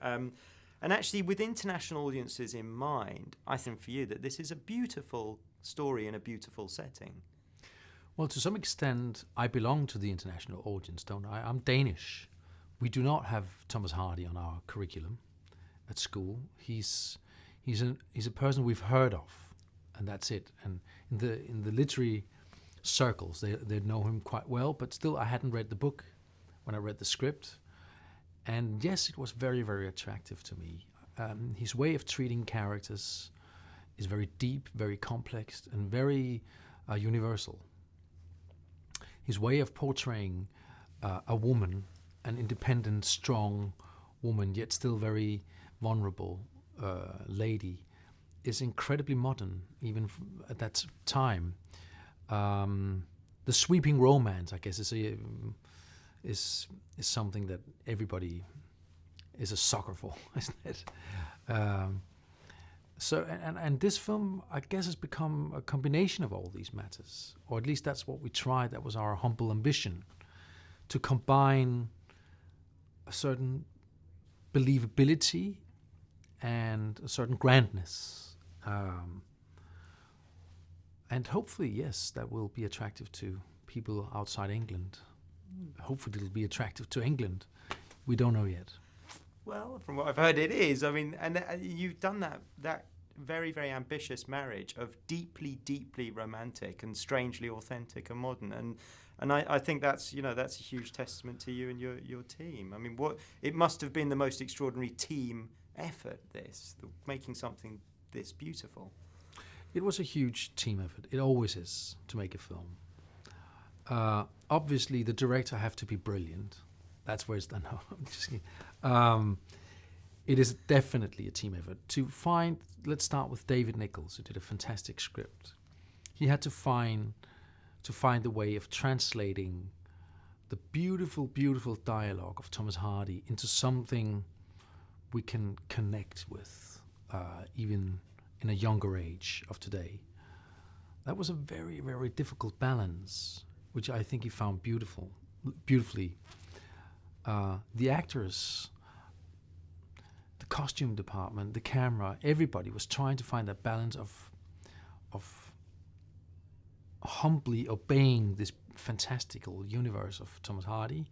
And actually, with international audiences in mind, I think for you that this is a beautiful story in a beautiful setting. Well, to some extent, I belong to the international audience, don't I? I'm Danish. We do not have Thomas Hardy on our curriculum at school. He's a person we've heard of, and that's it. And in the literary circles, they know him quite well. But still, I hadn't read the book when I read the script. And yes, it was very, very attractive to me. His way of treating characters is very deep, very complex, and very universal. His way of portraying a woman, an independent, strong woman, yet still very vulnerable lady, is incredibly modern, even at that time. The sweeping romance, I guess, is something that everybody is a sucker for, isn't it? So this film, I guess, has become a combination of all these matters, or at least that's what we tried. That was our humble ambition, to combine a certain believability and a certain grandness. And hopefully, yes, that will be attractive to people outside England. Hopefully it'll be attractive to England. We don't know yet. Well, from what I've heard, it is. I mean, and you've done that very, very ambitious marriage of deeply, deeply romantic and strangely authentic and modern. And I think that's a huge testament to you and your team. I mean, it must have been the most extraordinary team effort, making something this beautiful. It was a huge team effort. It always is to make a film. Obviously, the director have to be brilliant. That's where it's done. No, I'm just kidding. It is definitely a team effort. Let's start with David Nichols, who did a fantastic script. He had to find the way of translating the beautiful, beautiful dialogue of Thomas Hardy into something we can connect with, even in a younger age of today. That was a very, very difficult balance, which I think he found beautifully. The actors, the costume department, the camera, everybody was trying to find that balance of humbly obeying this fantastical universe of Thomas Hardy,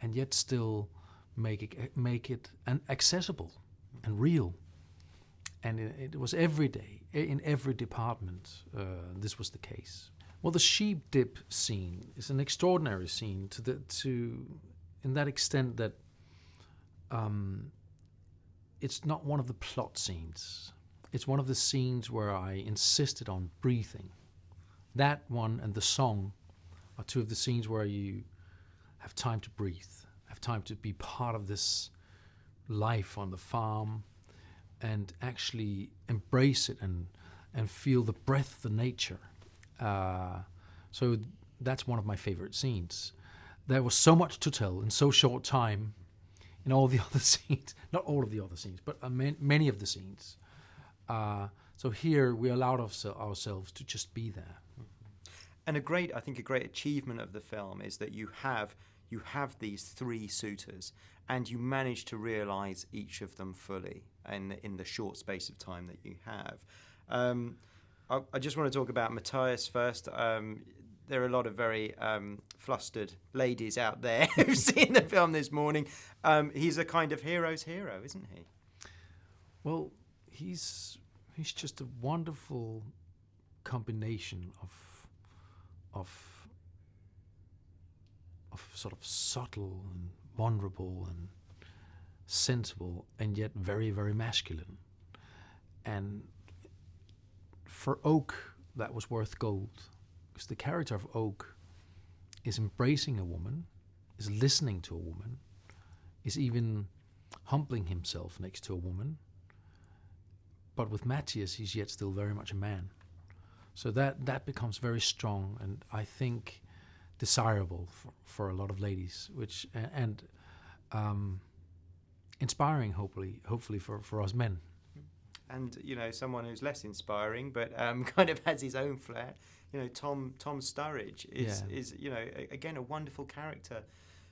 and yet still make it accessible and real. And it was every day, in every department, this was the case. Well, the sheep dip scene is an extraordinary scene in that extent that it's not one of the plot scenes. It's one of the scenes where I insisted on breathing. That one and the song are two of the scenes where you have time to breathe, have time to be part of this life on the farm and actually embrace it and feel the breath of the nature. So that's one of my favorite scenes. There was so much to tell in so short time in all the other scenes. Not all of the other scenes, but many of the scenes. So here we allowed ourselves to just be there. And a great achievement of the film is that you have these three suitors, and you manage to realise each of them fully in the short space of time that you have. I just want to talk about Matthias first. There are a lot of very flustered ladies out there who've seen the film this morning. He's a kind of hero's hero, isn't he? Well, he's just a wonderful combination of sort of subtle and vulnerable and sensible, and yet very, very masculine. And for Oak, that was worth gold, because the character of Oak is embracing a woman, is listening to a woman, is even humbling himself next to a woman. But with Matias, he's yet still very much a man. So that becomes very strong, and I think desirable for a lot of ladies, which and inspiring, hopefully for us men. And someone who's less inspiring, but kind of has his own flair. Tom Sturridge is again a wonderful character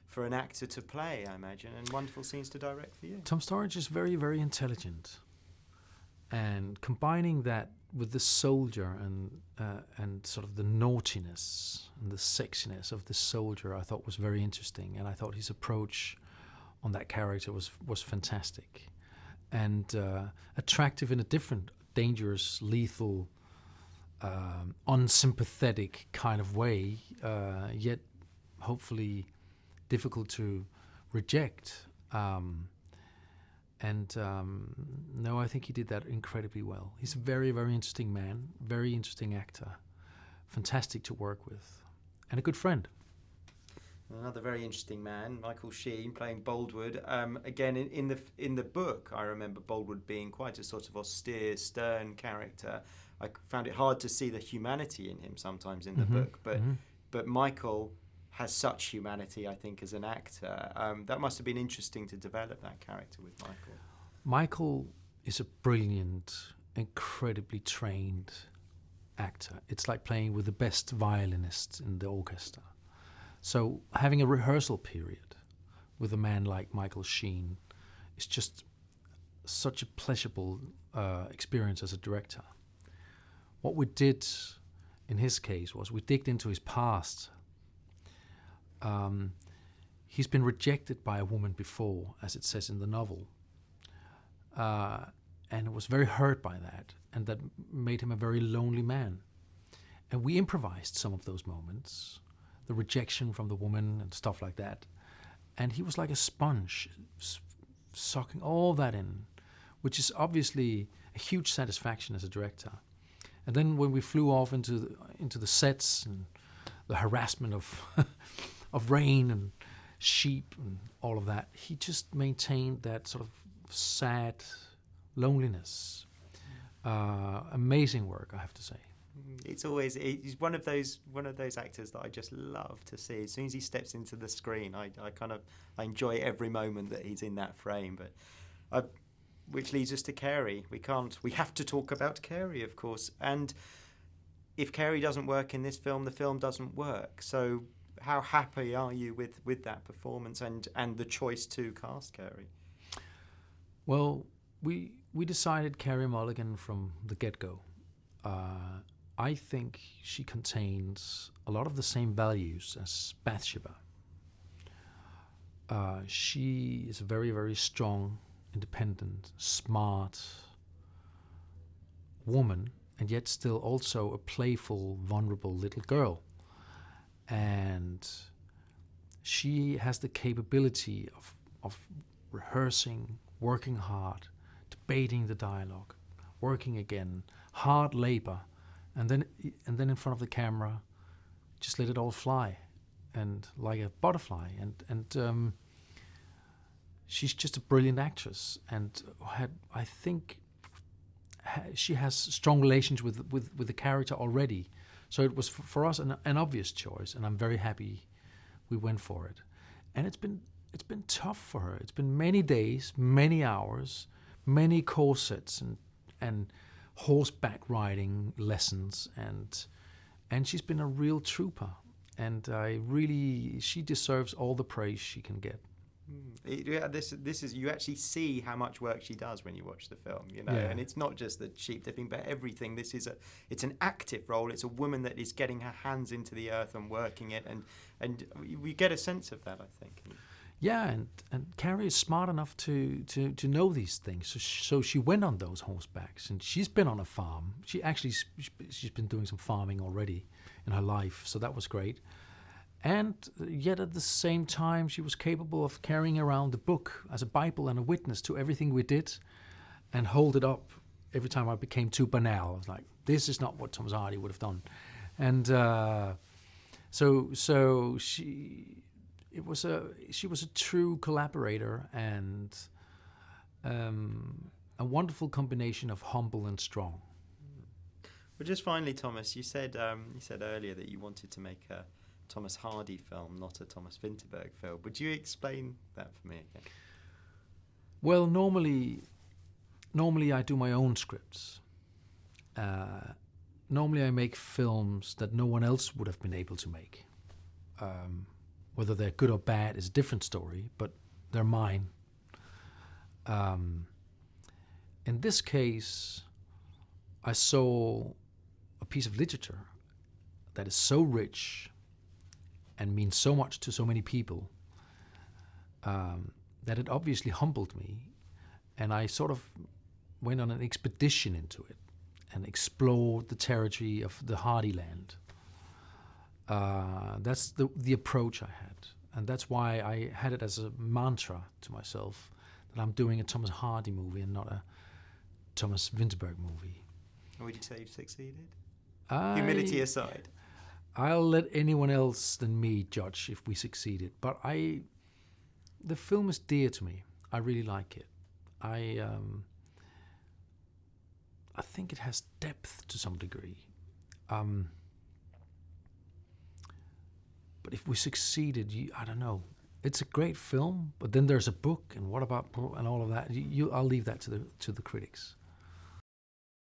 for an actor to play, I imagine, and wonderful scenes to direct for you. Tom Sturridge is very, very intelligent, and combining that with the soldier and sort of the naughtiness and the sexiness of the soldier, I thought was very interesting, and I thought his approach on that character was fantastic and attractive in a different, dangerous, lethal, unsympathetic kind of way, yet hopefully difficult to reject. No, I think he did that incredibly well. He's a very, very interesting man, very interesting actor, fantastic to work with, and a good friend. Another very interesting man, Michael Sheen, playing Boldwood. Again, in the book, I remember Boldwood being quite a sort of austere, stern character. I found it hard to see the humanity in him sometimes in the book, but Michael has such humanity, I think, as an actor. That must have been interesting to develop that character with Michael. Michael is a brilliant, incredibly trained actor. It's like playing with the best violinist in the orchestra. So having a rehearsal period with a man like Michael Sheen is just such a pleasurable experience as a director. What we did in his case was we digged into his past. He's been rejected by a woman before, as it says in the novel, and was very hurt by that, and that made him a very lonely man. And we improvised some of those moments, the rejection from the woman and stuff like that. And he was like a sponge, sucking all that in, which is obviously a huge satisfaction as a director. And then when we flew off into the sets and the harassment of of rain and sheep and all of that, he just maintained that sort of sad loneliness. Amazing work, I have to say. He's one of those actors that I just love to see. As soon as he steps into the screen, I enjoy every moment that he's in that frame. But which leads us to Carey. We have to talk about Carey, of course. And if Carey doesn't work in this film, the film doesn't work. So how happy are you with that performance and the choice to cast Carey? Well, we decided Carey Mulligan from the get-go. I think she contains a lot of the same values as Bathsheba. She is a very, very strong, independent, smart woman, and yet still also a playful, vulnerable little girl. And she has the capability of rehearsing, working hard, debating the dialogue, working again, hard labor, and then in front of the camera, just let it all fly, and like a butterfly. And she's just a brilliant actress, and she has strong relations with the character already. So it was for us an obvious choice, and I'm very happy we went for it. And it's been tough for her. It's been many days, many hours, many corsets and horseback riding lessons, and she's been a real trooper. And she deserves all the praise she can get. Yeah, this is, you actually see how much work she does when you watch the film, you know. Yeah. And it's not just the sheep dipping, but everything. It's an active role. It's a woman that is getting her hands into the earth and working it, and we get a sense of that, I think. Yeah, and Carey is smart enough to know these things. So she went on those horsebacks, and she's been on a farm. She's been doing some farming already in her life, so that was great. And yet at the same time, she was capable of carrying around the book as a Bible and a witness to everything we did, and hold it up every time I became too banal. I was like, this is not what Thomas Hardy would have done. And so she was a true collaborator, and a wonderful combination of humble and strong. Well, just finally, Thomas, you said earlier that you wanted to make a Thomas Hardy film, not a Thomas Vinterberg film. Would you explain that for me again? Well, normally I do my own scripts. Normally I make films that no one else would have been able to make. Whether they're good or bad is a different story, but they're mine. In this case, I saw a piece of literature that is so rich and means so much to so many people that it obviously humbled me, and I sort of went on an expedition into it and explored the territory of the Hardy land. That's the approach I had, and that's why I had it as a mantra to myself that I'm doing a Thomas Hardy movie and not a Thomas Vinterberg movie. Would you say you've succeeded? Humility aside. I'll let anyone else than me judge if we succeeded, but the film is dear to me. I really like it. I think it has depth to some degree. But if we succeeded, I don't know. It's a great film, but then there's a book, and what about and all of that? I'll leave that to the critics.